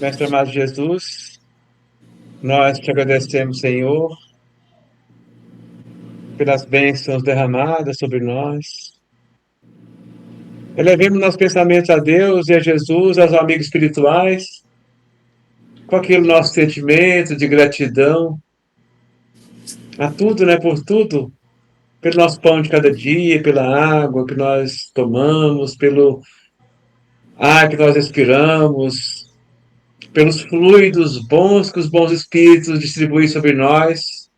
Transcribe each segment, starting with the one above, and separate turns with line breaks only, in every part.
Mestre amado Jesus, nós te agradecemos, Senhor, pelas bênçãos derramadas sobre nós. Elevemos nossos pensamentos a Deus e a Jesus, aos amigos espirituais, com aquele nosso sentimento de gratidão a tudo, né, por tudo, pelo nosso pão de cada dia, pela água que nós tomamos, pelo ar que nós respiramos, pelos fluidos bons que os bons espíritos distribuem sobre nós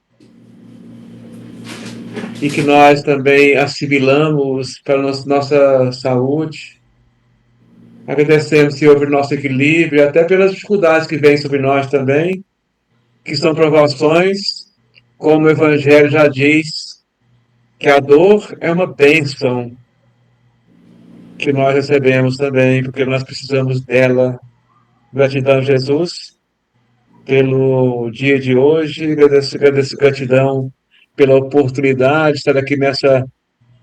e que nós também assimilamos para a nossa saúde. Agradecemos, Senhor, pelo nosso equilíbrio, até pelas dificuldades que vêm sobre nós também, que são provações, como o Evangelho já diz, que a dor é uma bênção que nós recebemos também, porque nós precisamos dela. Gratidão, Jesus, pelo dia de hoje, agradeço gratidão pela oportunidade de estar aqui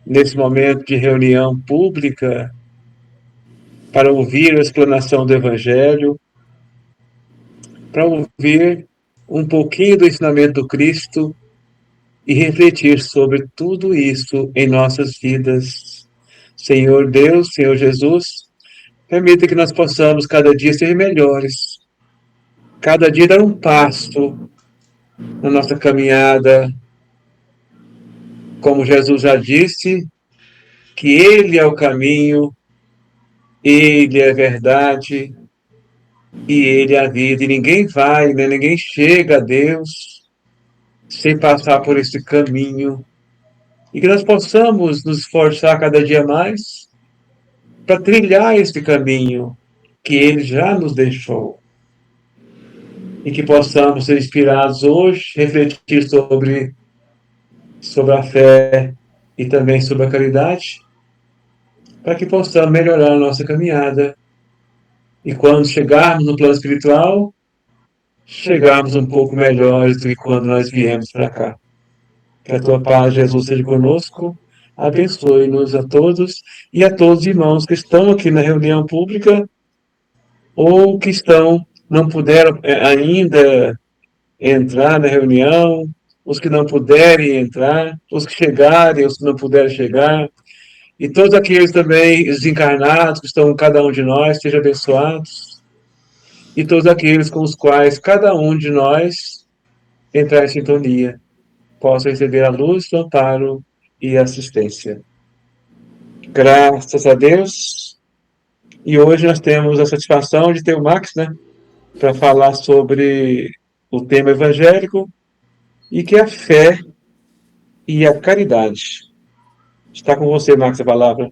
nesse momento de reunião pública para ouvir a explanação do Evangelho, para ouvir um pouquinho do ensinamento do Cristo e refletir sobre tudo isso em nossas vidas. Senhor Deus, Senhor Jesus, permita que nós possamos cada dia ser melhores, cada dia dar um passo na nossa caminhada, como Jesus já disse, que Ele é o caminho, Ele é a verdade e Ele é a vida. E ninguém vai, né? Ninguém chega a Deus sem passar por esse caminho. E que nós possamos nos esforçar cada dia mais para trilhar esse caminho que Ele já nos deixou. E que possamos ser inspirados hoje, refletir sobre a fé e também sobre a caridade, para que possamos melhorar a nossa caminhada. E quando chegarmos no plano espiritual, chegarmos um pouco melhores do que quando nós viemos para cá. Que a tua paz, Jesus, seja conosco. Abençoe-nos a todos e a todos os irmãos que estão aqui na reunião pública ou que não puderam ainda entrar na reunião, os que não puderem entrar, os que chegarem, os que não puderem chegar, e todos aqueles também desencarnados que estão cada um de nós, sejam abençoados, e todos aqueles com os quais cada um de nós entrar em sintonia, possa receber a luz, o amparo e a assistência. Graças a Deus. E hoje nós temos a satisfação de ter o Max, né, para falar sobre o tema evangélico e que é a fé e a caridade. Está com você, Max, a palavra.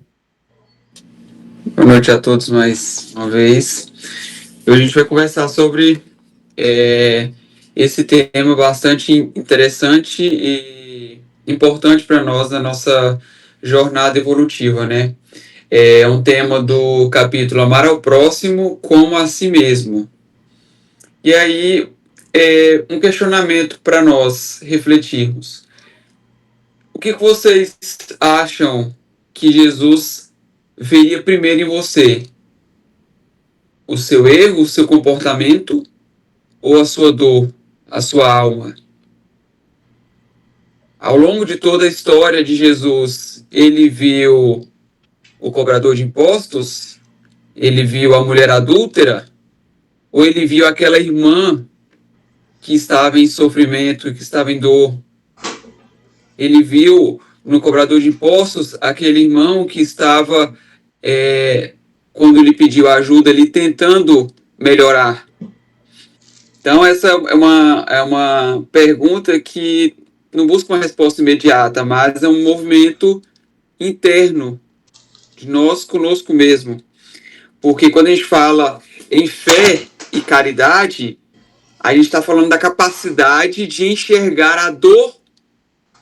Boa noite a todos mais uma vez. Hoje a gente vai conversar sobre esse tema bastante interessante e importante para nós na nossa jornada evolutiva, né? É um tema do capítulo Amar ao Próximo como a si mesmo. E aí, um questionamento para nós refletirmos. O que vocês acham que Jesus veria primeiro em você? O seu erro, o seu comportamento ou a sua dor, a sua alma? Ao longo de toda a história de Jesus, ele viu o cobrador de impostos? Ele viu a mulher adúltera? Ou ele viu aquela irmã que estava em sofrimento, que estava em dor? Ele viu no cobrador de impostos aquele irmão que estava, quando ele pediu ajuda, ele tentando melhorar. Então, essa é uma pergunta que não busca uma resposta imediata, mas é um movimento interno de nós conosco mesmo. Porque quando a gente fala em fé e caridade, a gente está falando da capacidade de enxergar a dor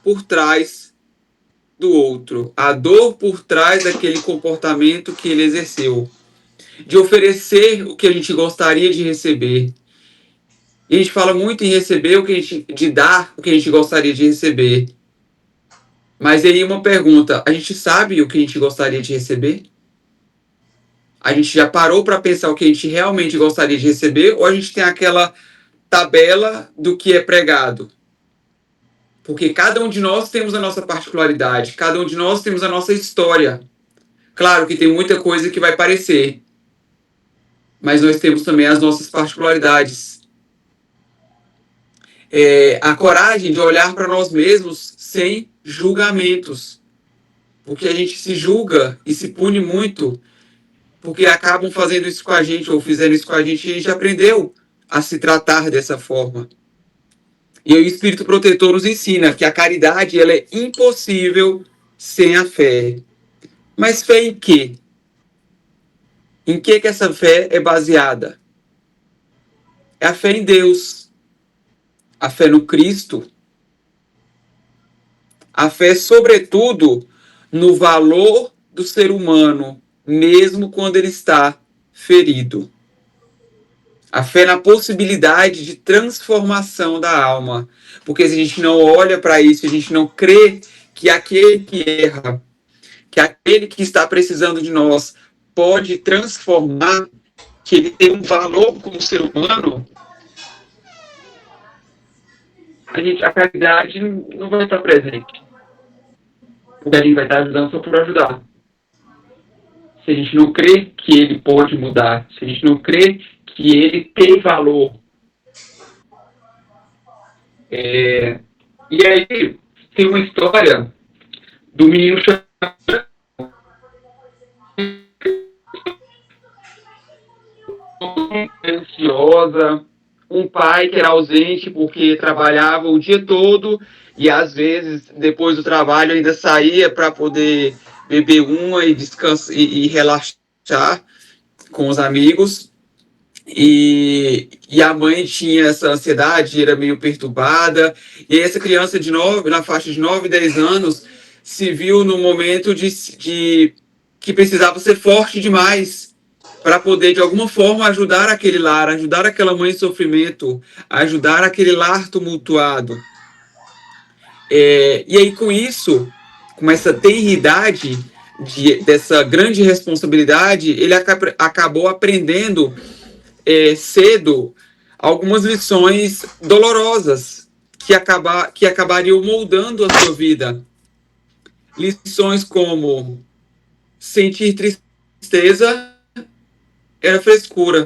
por trás do outro, a dor por trás daquele comportamento que ele exerceu, de oferecer o que a gente gostaria de receber. E a gente fala muito em receber de dar o que a gente gostaria de receber. Mas aí uma pergunta, a gente sabe o que a gente gostaria de receber? A gente já parou para pensar o que a gente realmente gostaria de receber, ou a gente tem aquela tabela do que é pregado? Porque cada um de nós temos a nossa particularidade, cada um de nós temos a nossa história. Claro que tem muita coisa que vai parecer, mas nós temos também as nossas particularidades. A coragem de olhar para nós mesmos sem julgamentos, porque a gente se julga e se pune muito, porque acabam fazendo isso com a gente ou fizeram isso com a gente aprendeu a se tratar dessa forma. E o Espírito Protetor nos ensina que a caridade ela é impossível sem a fé. Mas fé em quê? Em que essa fé é baseada? É a fé em Deus, a fé no Cristo, a fé, sobretudo, no valor do ser humano, mesmo quando ele está ferido. A fé na possibilidade de transformação da alma. Porque se a gente não olha para isso, a gente não crê que aquele que erra, que aquele que está precisando de nós pode transformar, que ele tem um valor como ser humano, a caridade não vai estar presente. Porque a gente vai estar ajudando só por ajudar. Se a gente não crê que ele pode mudar, se a gente não crê que ele tem valor. E aí tem uma história do menino ansiosa, um pai que era ausente porque trabalhava o dia todo e às vezes depois do trabalho ainda saía para poder beber uma e descansar e relaxar com os amigos. E a mãe tinha essa ansiedade, era meio perturbada, e essa criança na faixa de 9, 10 anos, se viu no momento de que precisava ser forte demais para poder, de alguma forma, ajudar aquele lar, ajudar aquela mãe em sofrimento, ajudar aquele lar tumultuado. E aí, com isso, com essa tenridade dessa grande responsabilidade, ele acabou aprendendo cedo algumas lições dolorosas que acabariam moldando a sua vida. Lições como sentir tristeza era frescura,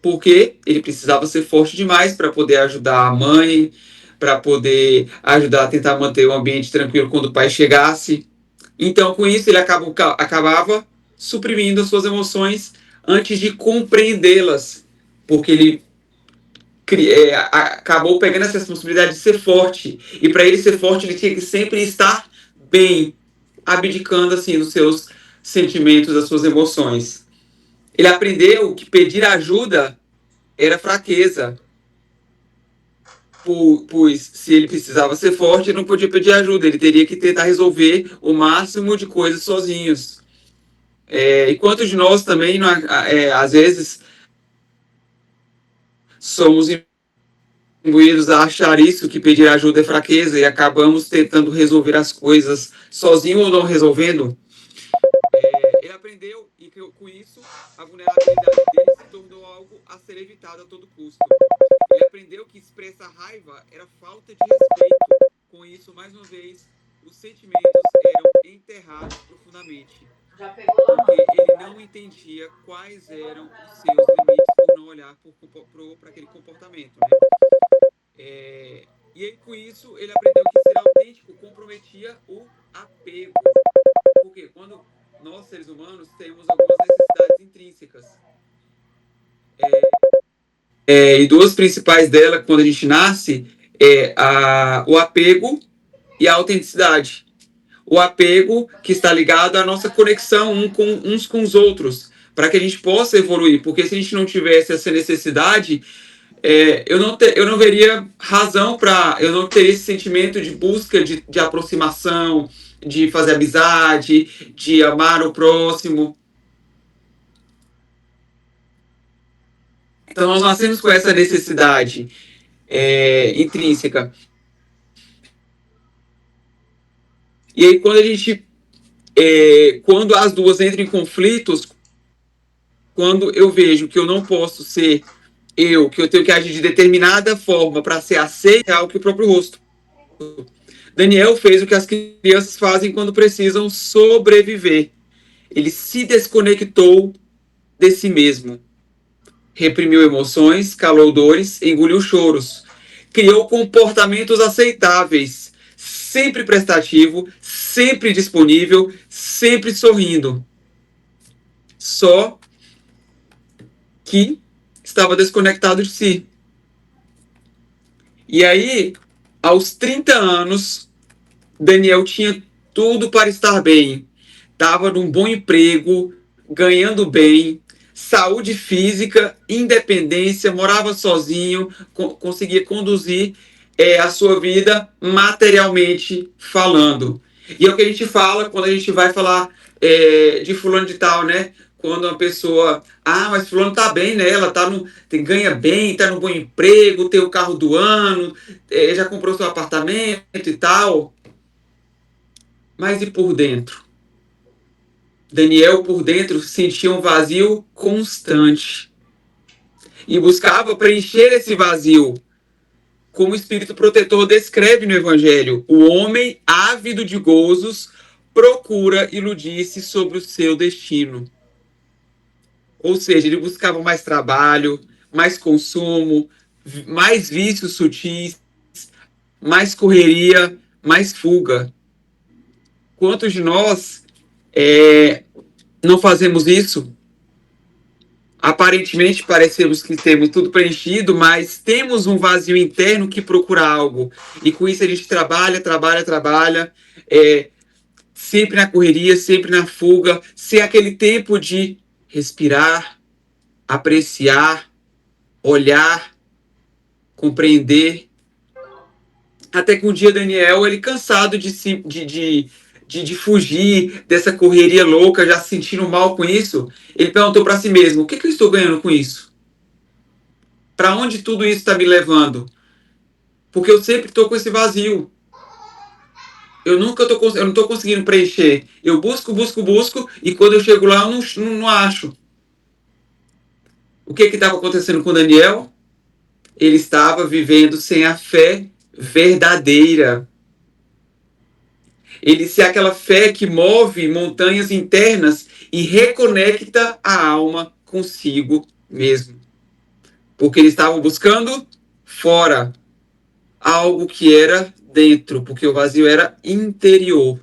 porque ele precisava ser forte demais para poder ajudar a mãe, para poder ajudar a tentar manter o ambiente tranquilo quando o pai chegasse. Então, com isso, ele acabava suprimindo as suas emoções antes de compreendê-las, porque ele acabou pegando essa responsabilidade de ser forte. E para ele ser forte, ele tinha que sempre estar bem, abdicando assim dos seus sentimentos, das suas emoções. Ele aprendeu que pedir ajuda era fraqueza, pois se ele precisava ser forte, ele não podia pedir ajuda, ele teria que tentar resolver o máximo de coisas sozinhos. E quantos de nós também, às vezes, somos imbuídos a achar isso, que pedir ajuda é fraqueza, e acabamos tentando resolver as coisas sozinho ou não resolvendo. Ele aprendeu, e com isso, a vulnerabilidade dele se tornou algo a ser evitado a todo custo. Ele aprendeu que expressar raiva era falta de respeito. Com isso, mais uma vez, os sentimentos eram enterrados profundamente. Porque ele não entendia quais eram os seus limites por não olhar para aquele comportamento, né? E aí, com isso, ele aprendeu que ser autêntico comprometia o apego. Porque quando nós, seres humanos, temos algumas necessidades intrínsecas. E duas principais delas, quando a gente nasce, o apego e a autenticidade. O apego que está ligado à nossa conexão uns com os outros, para que a gente possa evoluir. Porque se a gente não tivesse essa necessidade, eu não veria razão eu não teria esse sentimento de busca de aproximação, de fazer amizade, de amar o próximo. Então nós nascemos com essa necessidade intrínseca. E aí quando quando as duas entram em conflitos, quando eu vejo que eu não posso ser eu, que eu tenho que agir de determinada forma para ser aceito, é o que o próprio rosto. Daniel fez o que as crianças fazem quando precisam sobreviver. Ele se desconectou de si mesmo. Reprimiu emoções, calou dores, engoliu choros. Criou comportamentos aceitáveis, sempre prestativo, sempre disponível, sempre sorrindo. Só que estava desconectado de si. E aí, aos 30 anos, Daniel tinha tudo para estar bem. Estava num bom emprego, ganhando bem, saúde física, independência, morava sozinho, conseguia conduzir a sua vida materialmente falando. E é o que a gente fala quando a gente vai falar de fulano de tal, né? Quando uma pessoa, mas fulano tá bem, né? Ela ganha bem, tá num bom emprego, tem o carro do ano, já comprou seu apartamento e tal. Mas e por dentro? Daniel, por dentro, sentia um vazio constante e buscava preencher esse vazio, como o Espírito Protetor descreve no Evangelho. O homem, ávido de gozos, procura iludir-se sobre o seu destino. Ou seja, ele buscava mais trabalho, mais consumo, mais vícios sutis, mais correria, mais fuga. Quantos de nós não fazemos isso? Aparentemente parecemos que temos tudo preenchido, mas temos um vazio interno que procura algo. E com isso a gente trabalha, sempre na correria, sempre na fuga, sem aquele tempo de respirar, apreciar, olhar, compreender. Até que um dia Daniel, ele cansado de fugir dessa correria louca, já se sentindo mal com isso, ele perguntou para si mesmo: o que eu estou ganhando com isso? Para onde tudo isso está me levando? Porque eu sempre estou com esse vazio. Eu não estou conseguindo preencher. Eu busco, e quando eu chego lá, eu não acho. O que estava acontecendo com Daniel? Ele estava vivendo sem a fé verdadeira. Se é aquela fé que move montanhas internas e reconecta a alma consigo mesmo. Porque eles estavam buscando fora algo que era dentro, porque o vazio era interior.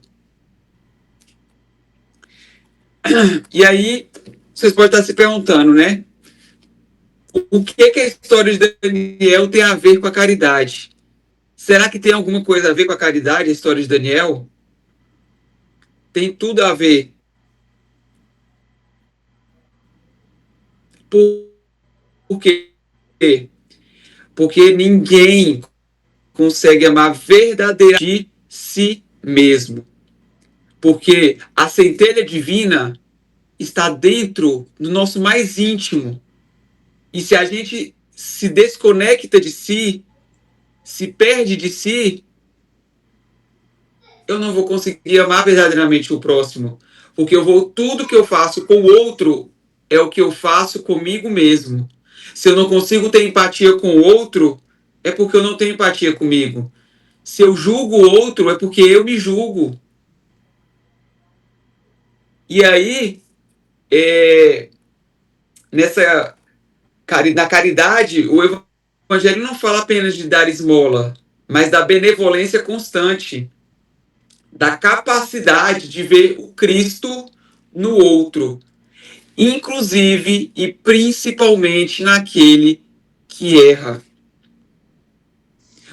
E aí, vocês podem estar se perguntando, né? O que a história de Daniel tem a ver com a caridade? Será que tem alguma coisa a ver com a caridade, a história de Daniel? Tem tudo a ver. Por quê? Porque ninguém consegue amar verdadeiramente de si mesmo. Porque a centelha divina está dentro do nosso mais íntimo. E se a gente se desconecta de si, se perde de si, eu não vou conseguir amar verdadeiramente o próximo. Porque tudo que eu faço com o outro é o que eu faço comigo mesmo. Se eu não consigo ter empatia com o outro, é porque eu não tenho empatia comigo. Se eu julgo o outro, é porque eu me julgo. E aí, na caridade, o Evangelho não fala apenas de dar esmola, mas da benevolência constante, da capacidade de ver o Cristo no outro, inclusive e principalmente naquele que erra.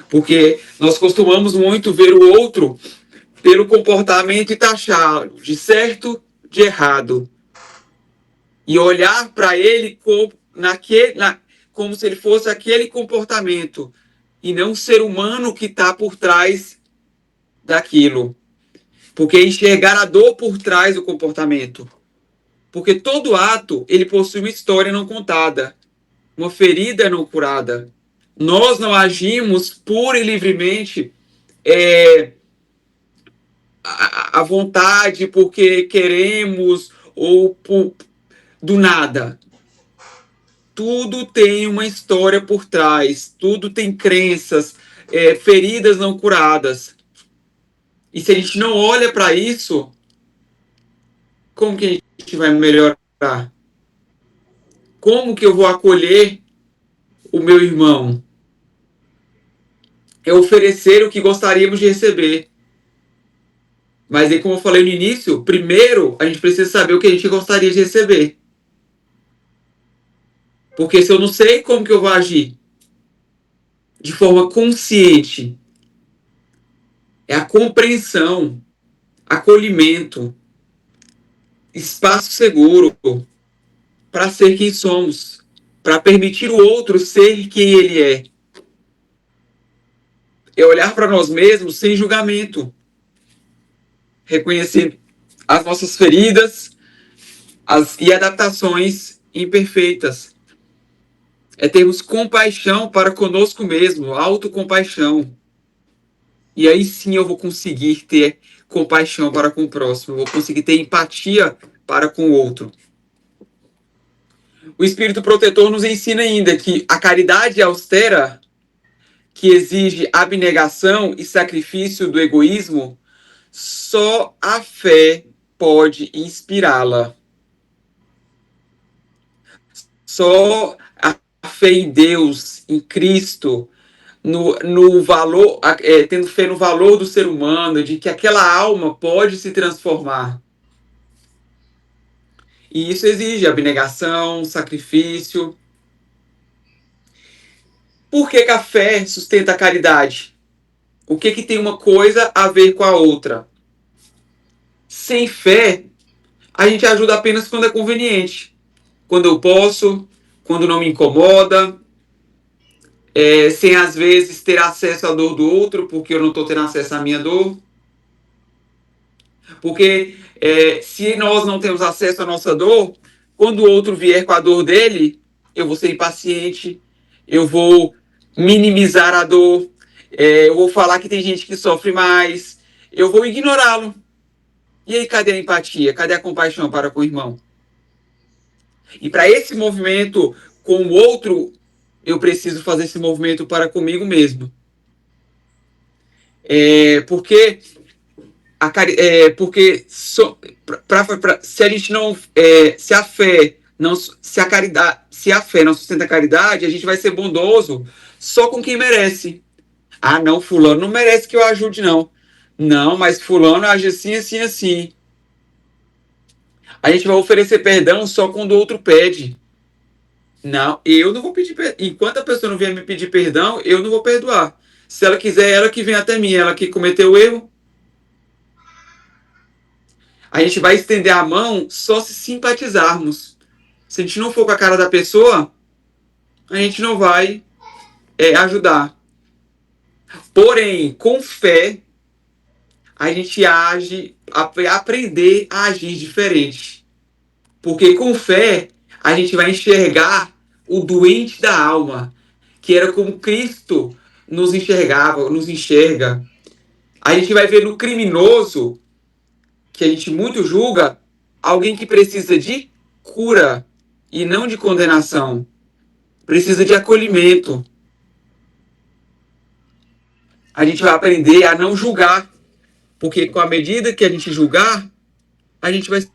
Porque nós costumamos muito ver o outro pelo comportamento e taxá-lo de certo, de errado. E olhar para ele como se ele fosse aquele comportamento e não o ser humano que está por trás daquilo. Porque enxergar a dor por trás do comportamento. Porque todo ato, ele possui uma história não contada, uma ferida não curada. Nós não agimos pura e livremente à vontade, porque queremos, ou do nada. tudo tem uma história por trás, tudo tem crenças, feridas não curadas. E se a gente não olha para isso, como que a gente vai melhorar? Como que eu vou acolher o meu irmão? É oferecer o que gostaríamos de receber. Mas aí, como eu falei no início, primeiro a gente precisa saber o que a gente gostaria de receber. Porque se eu não sei como que eu vou agir de forma consciente, é a compreensão, acolhimento, espaço seguro para ser quem somos, para permitir o outro ser quem ele é. É olhar para nós mesmos sem julgamento, reconhecer as nossas feridas e adaptações imperfeitas. É termos compaixão para conosco mesmo, autocompaixão. E aí sim eu vou conseguir ter compaixão para com o próximo, eu vou conseguir ter empatia para com o outro. O Espírito Protetor nos ensina ainda que a caridade austera, que exige abnegação e sacrifício do egoísmo, só a fé pode inspirá-la. Só a fé em Deus, em Cristo, no valor, tendo fé no valor do ser humano, de que aquela alma pode se transformar. E isso exige abnegação, sacrifício. Por que a fé sustenta a caridade? O que tem uma coisa a ver com a outra? Sem fé, a gente ajuda apenas quando é conveniente. Quando eu posso, quando não me incomoda, sem às vezes ter acesso à dor do outro, porque eu não estou tendo acesso à minha dor. Porque se nós não temos acesso à nossa dor, quando o outro vier com a dor dele, eu vou ser impaciente, eu vou minimizar a dor, eu vou falar que tem gente que sofre mais, eu vou ignorá-lo. E aí, cadê a empatia? Cadê a compaixão para com o irmão? E para esse movimento com o outro, eu preciso fazer esse movimento para comigo mesmo. Porque se a gente não, se a fé não, se a caridade, se a fé não sustenta a caridade, a gente vai ser bondoso só com quem merece. Ah, não, fulano não merece que eu ajude, não. Não, mas fulano age assim, assim, assim. A gente vai oferecer perdão só quando o outro pede. Não, eu não vou pedir perdão. Enquanto a pessoa não vier me pedir perdão, eu não vou perdoar. Se ela quiser, ela que vem até mim, ela que cometeu o erro. A gente vai estender a mão só se simpatizarmos. Se a gente não for com a cara da pessoa, a gente não vai ajudar. Porém, com fé, a gente vai aprender a agir diferente. Porque com fé, a gente vai enxergar o doente da alma, que era como Cristo nos enxergava, nos enxerga. A gente vai ver no criminoso, que a gente muito julga, alguém que precisa de cura e não de condenação. Precisa de acolhimento. A gente vai aprender a não julgar, porque com a medida que a gente julgar, a gente vai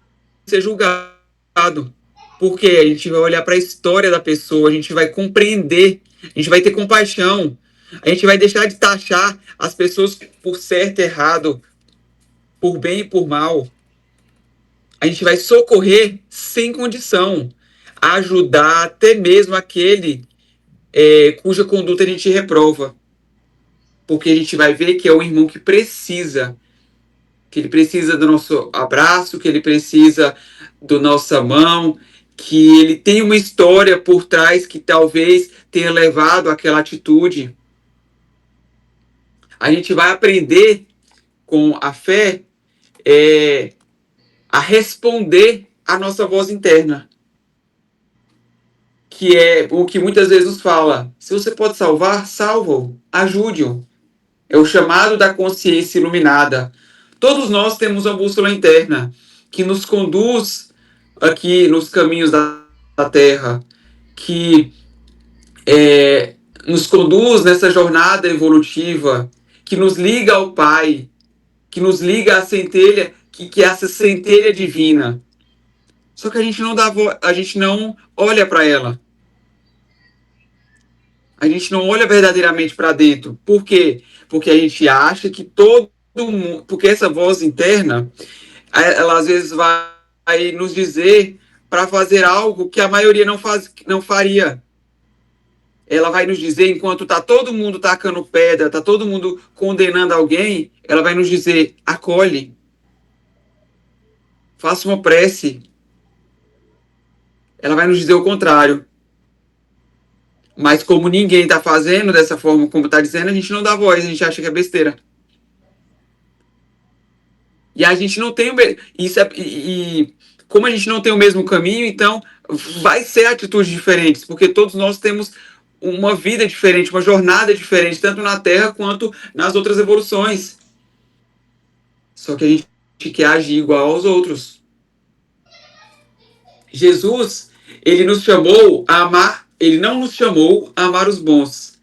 ser julgado. Porque a gente vai olhar para a história da pessoa, a gente vai compreender, a gente vai ter compaixão, a gente vai deixar de taxar as pessoas por certo e errado, por bem e por mal. A gente vai socorrer sem condição, ajudar até mesmo aquele cuja conduta a gente reprova. Porque a gente vai ver que é o irmão que ele precisa do nosso abraço, que ele precisa da nossa mão, que ele tem uma história por trás que talvez tenha levado àquela atitude. A gente vai aprender com a fé a responder à nossa voz interna, que é o que muitas vezes nos fala: se você pode salvar, salva-o, ajude-o. É o chamado da consciência iluminada. Todos nós temos uma bússola interna que nos conduz aqui nos caminhos da Terra. que nos conduz nessa jornada evolutiva, que nos liga ao Pai, que nos liga à centelha, que é essa centelha divina. Só que a gente não olha para ela. A gente não olha verdadeiramente para dentro. Por quê? Porque a gente acha que todo mundo, porque essa voz interna, ela às vezes vai nos dizer para fazer algo que a maioria não faria. Ela vai nos dizer, enquanto está todo mundo tacando pedra, está todo mundo condenando alguém, ela vai nos dizer: acolhe, faça uma prece. Ela vai nos dizer o contrário. Mas como ninguém está fazendo dessa forma como está dizendo, a gente não dá voz, a gente acha que é besteira. E a gente não tem e como a gente não tem o mesmo caminho, então vai ser atitudes diferentes, porque todos nós temos uma vida diferente, uma jornada diferente, tanto na Terra quanto nas outras evoluções. Só que a gente quer agir igual aos outros. Jesus, ele nos chamou a amar, ele não nos chamou a amar os bons.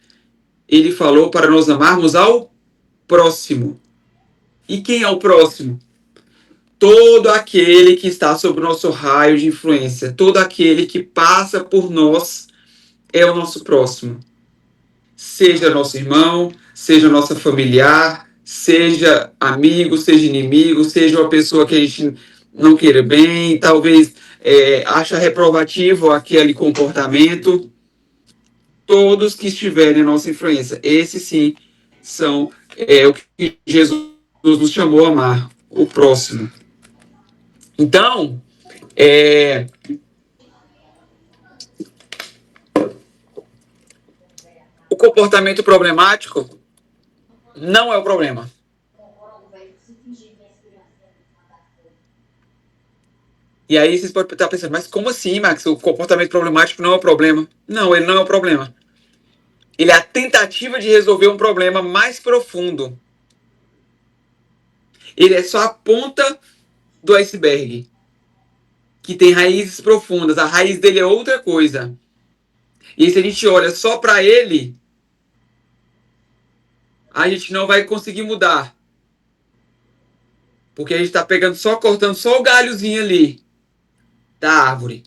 Ele falou para nós amarmos ao próximo. E quem é o próximo? Todo aquele que está sob o nosso raio de influência, todo aquele que passa por nós é o nosso próximo. Seja nosso irmão, seja nossa familiar, seja amigo, seja inimigo, seja uma pessoa que a gente não queira bem, talvez acha reprovativo aquele comportamento. Todos que estiverem em nossa influência, esses sim são o que Jesus nos chamou a amar, o próximo. Então, o comportamento problemático não é o problema. E aí vocês podem estar pensando, mas como assim, Max? O comportamento problemático não é o problema? Não, ele não é o problema. Ele é a tentativa de resolver um problema mais profundo. Ele é só a ponta do iceberg, que tem raízes profundas. A raiz dele é outra coisa. E se a gente olha só para ele, a gente não vai conseguir mudar. Porque a gente está cortando só o galhozinho ali da árvore.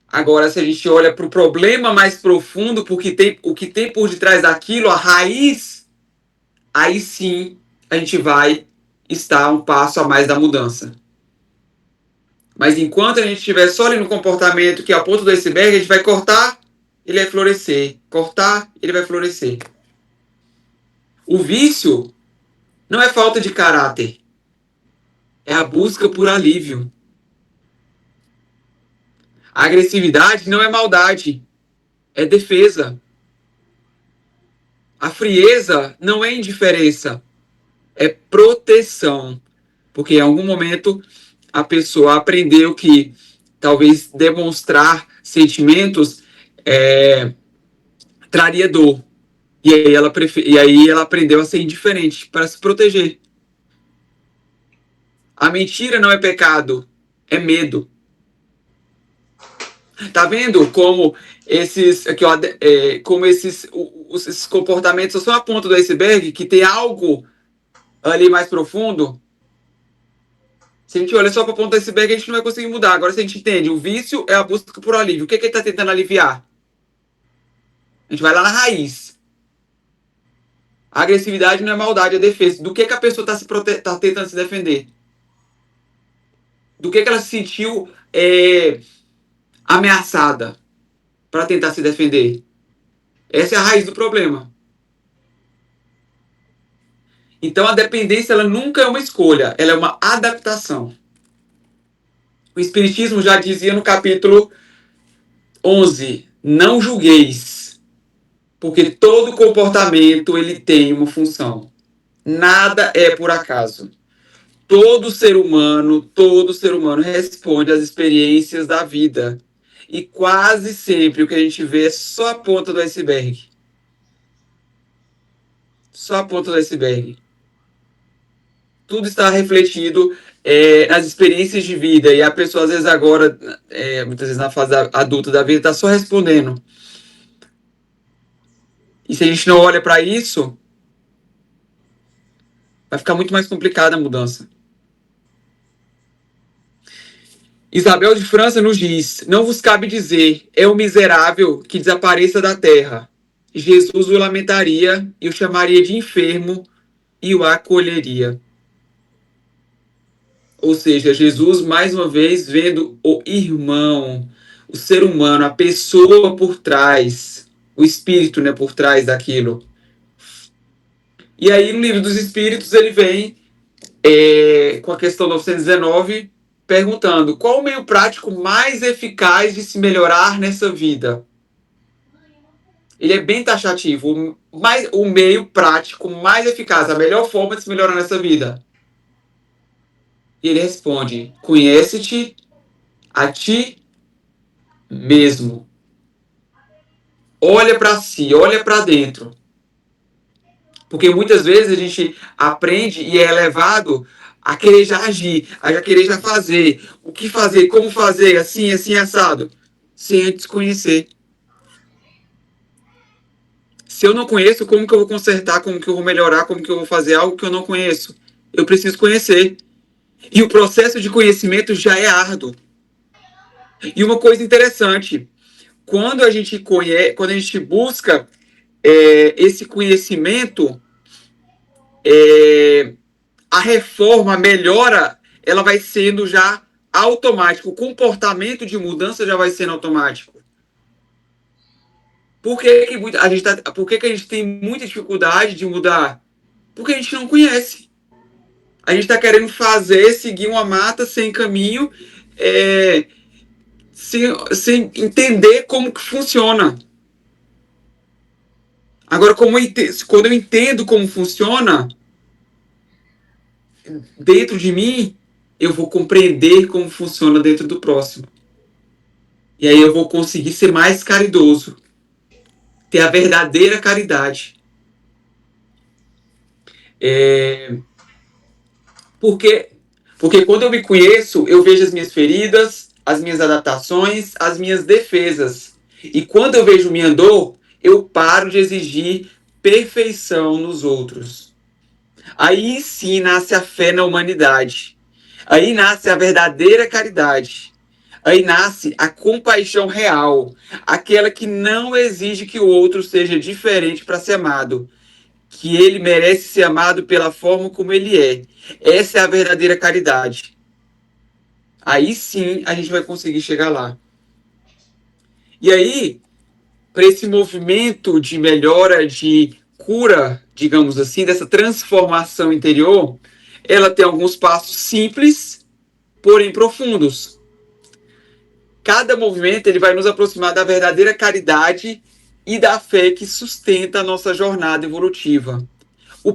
Agora, se a gente olha para o problema mais profundo, porque o que tem por detrás daquilo, a raiz, aí sim a gente vai estar um passo a mais da mudança. Mas enquanto a gente estiver só ali no comportamento, que é a ponta do iceberg, a gente vai cortar, ele vai florescer. Cortar, ele vai florescer. O vício não é falta de caráter. É a busca por alívio. A agressividade não é maldade. É defesa. A frieza não é indiferença. É proteção. Porque em algum momento a pessoa aprendeu que talvez demonstrar sentimentos traria dor. E aí ela aprendeu a ser indiferente para se proteger. A mentira não é pecado, é medo. Tá vendo como esses comportamentos são a ponta do iceberg, que tem algo ali mais profundo? Se a gente olha só para a ponta do iceberg, a gente não vai conseguir mudar. Agora, se a gente entende, o vício é a busca por alívio. O que ele está tentando aliviar? A gente vai lá na raiz. A agressividade não é maldade, é defesa. Do que a pessoa está tentando se defender? Do que ela se sentiu ameaçada para tentar se defender? Essa é a raiz do problema. Então a dependência ela nunca é uma escolha, ela é uma adaptação. O Espiritismo já dizia no capítulo 11, não julgueis, porque todo comportamento ele tem uma função. Nada é por acaso. Todo ser humano responde às experiências da vida. E quase sempre o que a gente vê é só a ponta do iceberg. Só a ponta do iceberg. Tudo está refletido nas experiências de vida, e a pessoa, às vezes, agora, muitas vezes na fase adulta da vida, está só respondendo. E se a gente não olha para isso, vai ficar muito mais complicada a mudança. Isabel de França nos diz: não vos cabe dizer, é o miserável que desapareça da terra. Jesus o lamentaria e o chamaria de enfermo e o acolheria. Ou seja, Jesus, mais uma vez, vendo o irmão, o ser humano, a pessoa por trás, o espírito, né, por trás daquilo. E aí, no livro dos Espíritos, ele vem com a questão 919, perguntando qual o meio prático mais eficaz de se melhorar nessa vida. Ele é bem taxativo. O meio prático mais eficaz, a melhor forma de se melhorar nessa vida. E ele responde: conhece-te a ti mesmo. Olha para si, olha para dentro. Porque muitas vezes a gente aprende e é levado a querer já agir, a já querer já fazer. O que fazer, como fazer, assim, assim, assado. Sem antes conhecer. Se eu não conheço, como que eu vou consertar, como que eu vou melhorar, como que eu vou fazer algo que eu não conheço? Eu preciso conhecer. E o processo de conhecimento já é árduo. E uma coisa interessante, quando a gente conhece, quando a gente busca esse conhecimento, a reforma, a melhora, ela vai sendo já automática. O comportamento de mudança já vai sendo automático. Por que a gente tem muita dificuldade de mudar? Porque a gente não conhece. A gente está querendo seguir uma mata sem caminho, sem entender como que funciona. Agora, quando eu entendo como funciona, dentro de mim, eu vou compreender como funciona dentro do próximo. E aí eu vou conseguir ser mais caridoso. Ter a verdadeira caridade. Porque quando eu me conheço, eu vejo as minhas feridas, as minhas adaptações, as minhas defesas. E quando eu vejo minha dor, eu paro de exigir perfeição nos outros. Aí sim nasce a fé na humanidade. Aí nasce a verdadeira caridade. Aí nasce a compaixão real, aquela que não exige que o outro seja diferente para ser amado, que ele merece ser amado pela forma como ele é. Essa é a verdadeira caridade. Aí sim a gente vai conseguir chegar lá. E aí, para esse movimento de melhora, de cura, digamos assim, dessa transformação interior, ela tem alguns passos simples, porém profundos. Cada movimento ele vai nos aproximar da verdadeira caridade e da fé que sustenta a nossa jornada evolutiva. A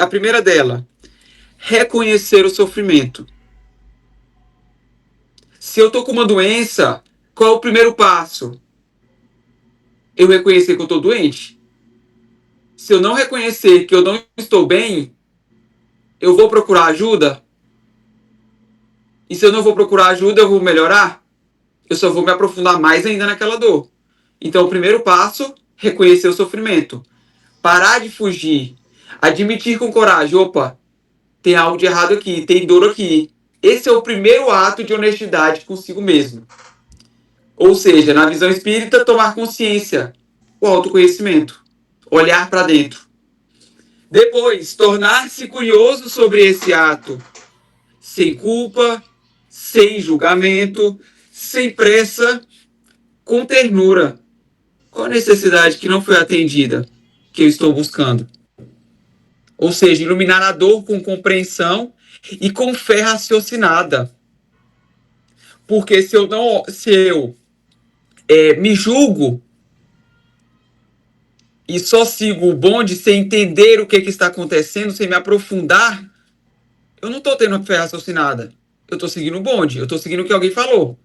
primeira dela, reconhecer o sofrimento. Se eu estou com uma doença, qual é o primeiro passo? Eu reconhecer que eu estou doente. Se eu não reconhecer que eu não estou bem, eu vou procurar ajuda? E se eu não vou procurar ajuda, eu vou melhorar? Eu só vou me aprofundar mais ainda naquela dor. Então, o primeiro passo, reconhecer o sofrimento. Parar de fugir. Admitir com coragem, opa, tem algo de errado aqui, tem dor aqui. Esse é o primeiro ato de honestidade consigo mesmo. Ou seja, na visão espírita, tomar consciência, o autoconhecimento, olhar para dentro. Depois, tornar-se curioso sobre esse ato, sem culpa, sem julgamento, sem pressa, com ternura. Qual a necessidade que não foi atendida que eu estou buscando? Ou seja, iluminar a dor com compreensão e com fé raciocinada. Porque se eu me julgo e só sigo o bonde sem entender o que está acontecendo, sem me aprofundar, eu não estou tendo uma fé raciocinada. Eu estou seguindo o bonde, eu estou seguindo o que alguém falou.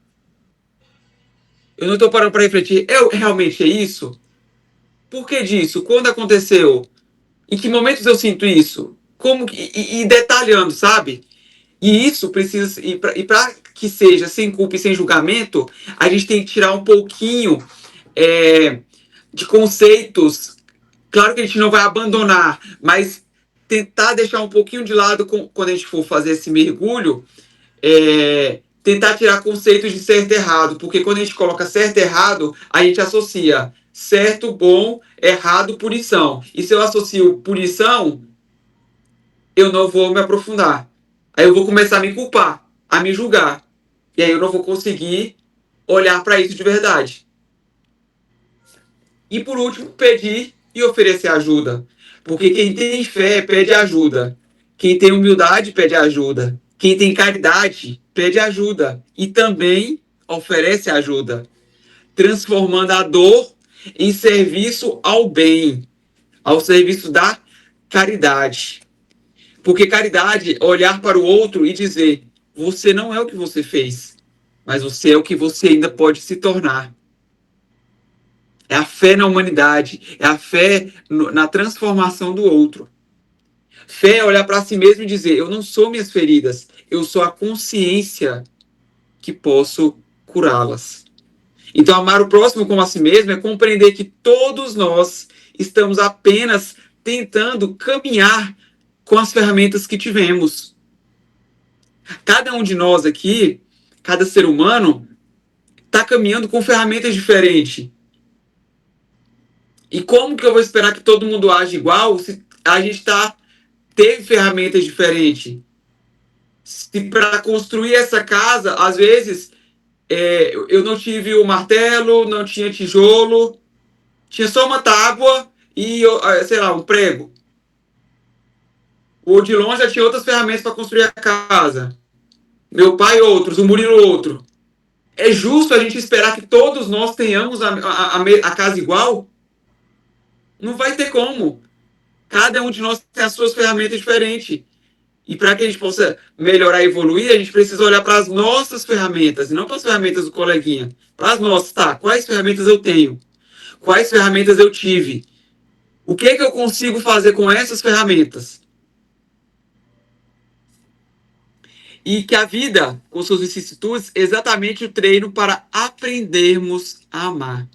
Eu não estou parando para refletir, realmente é isso? Por que disso? Quando aconteceu? Em que momentos eu sinto isso? Como e detalhando, sabe? E isso precisa, e para que seja sem culpa e sem julgamento, a gente tem que tirar um pouquinho é, de conceitos. Claro que a gente não vai abandonar, mas tentar deixar um pouquinho de lado quando a gente for fazer esse mergulho, tentar tirar conceitos de certo e errado, porque quando a gente coloca certo e errado, a gente associa certo, bom, errado, punição. E se eu associo punição, eu não vou me aprofundar. Aí eu vou começar a me culpar, a me julgar. E aí eu não vou conseguir olhar para isso de verdade. E por último, pedir e oferecer ajuda. Porque quem tem fé pede ajuda. Quem tem humildade pede ajuda. Quem tem caridade pede ajuda. E também oferece ajuda, transformando a dor em serviço ao bem, ao serviço da caridade. Porque caridade é olhar para o outro e dizer: você não é o que você fez, mas você é o que você ainda pode se tornar. É a fé na humanidade, é a fé na transformação do outro. Fé é olhar para si mesmo e dizer: eu não sou minhas feridas, eu sou a consciência que posso curá-las. Então, amar o próximo como a si mesmo é compreender que todos nós estamos apenas tentando caminhar com as ferramentas que tivemos. Cada um de nós aqui, cada ser humano, está caminhando com ferramentas diferentes. E como que eu vou esperar que todo mundo age igual se a gente teve ferramentas diferentes? Se para construir essa casa, às vezes, eu não tive o martelo, não tinha tijolo, tinha só uma tábua e, sei lá, um prego. O de longe já tinha outras ferramentas para construir a casa. Meu pai outros, o Murilo outro. É justo a gente esperar que todos nós tenhamos a casa igual? Não vai ter como. Cada um de nós tem as suas ferramentas diferentes. E para que a gente possa melhorar e evoluir, a gente precisa olhar para as nossas ferramentas, e não para as ferramentas do coleguinha. Para as nossas, tá? Quais ferramentas eu tenho? Quais ferramentas eu tive? O que é que eu consigo fazer com essas ferramentas? E que a vida, com suas vicissitudes, é exatamente o treino para aprendermos a amar.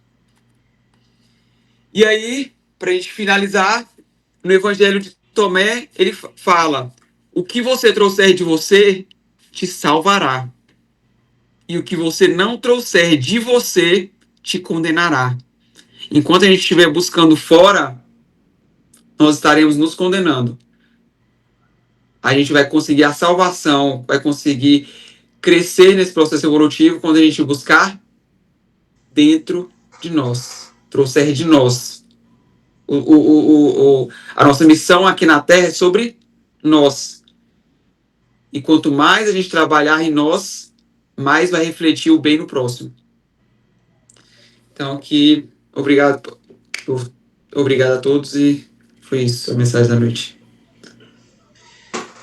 E aí, para a gente finalizar, no Evangelho de Tomé, ele fala: o que você trouxer de você te salvará. E o que você não trouxer de você te condenará. Enquanto a gente estiver buscando fora, nós estaremos nos condenando. A gente vai conseguir a salvação, vai conseguir crescer nesse processo evolutivo quando a gente buscar dentro de nós, trouxer de nós. A nossa missão aqui na Terra é sobre nós. E quanto mais a gente trabalhar em nós, mais vai refletir o bem no próximo. Então, obrigado a todos e foi isso, a mensagem da noite.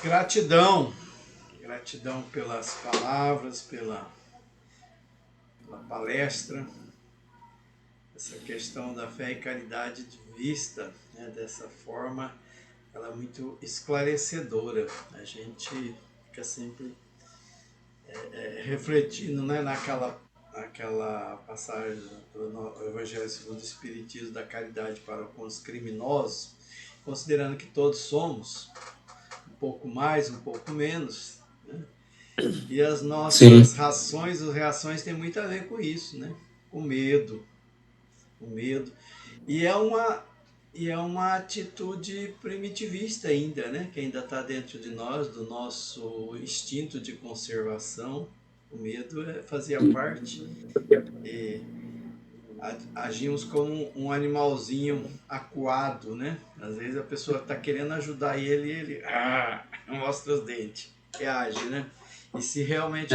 Gratidão. Gratidão pelas palavras, pela palestra. Essa questão da fé e caridade vista, né, dessa forma, ela é muito esclarecedora. A gente fica sempre refletindo, né, naquela passagem do Evangelho segundo o Espiritismo da caridade para com os criminosos, considerando que todos somos, um pouco mais, um pouco menos, né? E as nossas rações, as reações têm muito a ver com isso, né? O medo. E é uma atitude primitivista ainda, né? Que ainda está dentro de nós, do nosso instinto de conservação. O medo fazia parte. E agimos como um animalzinho acuado, né? Às vezes a pessoa está querendo ajudar ele e ele mostra os dentes, reage, né? E se realmente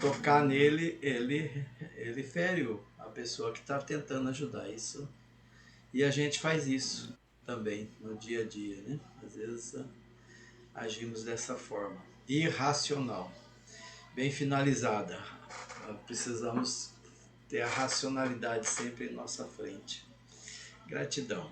tocar nele, ele fere a pessoa que está tentando ajudar. Isso. E a gente faz isso também no dia a dia, né? Às vezes agimos dessa forma. Irracional. Bem finalizada. Precisamos ter a racionalidade sempre em nossa frente. Gratidão.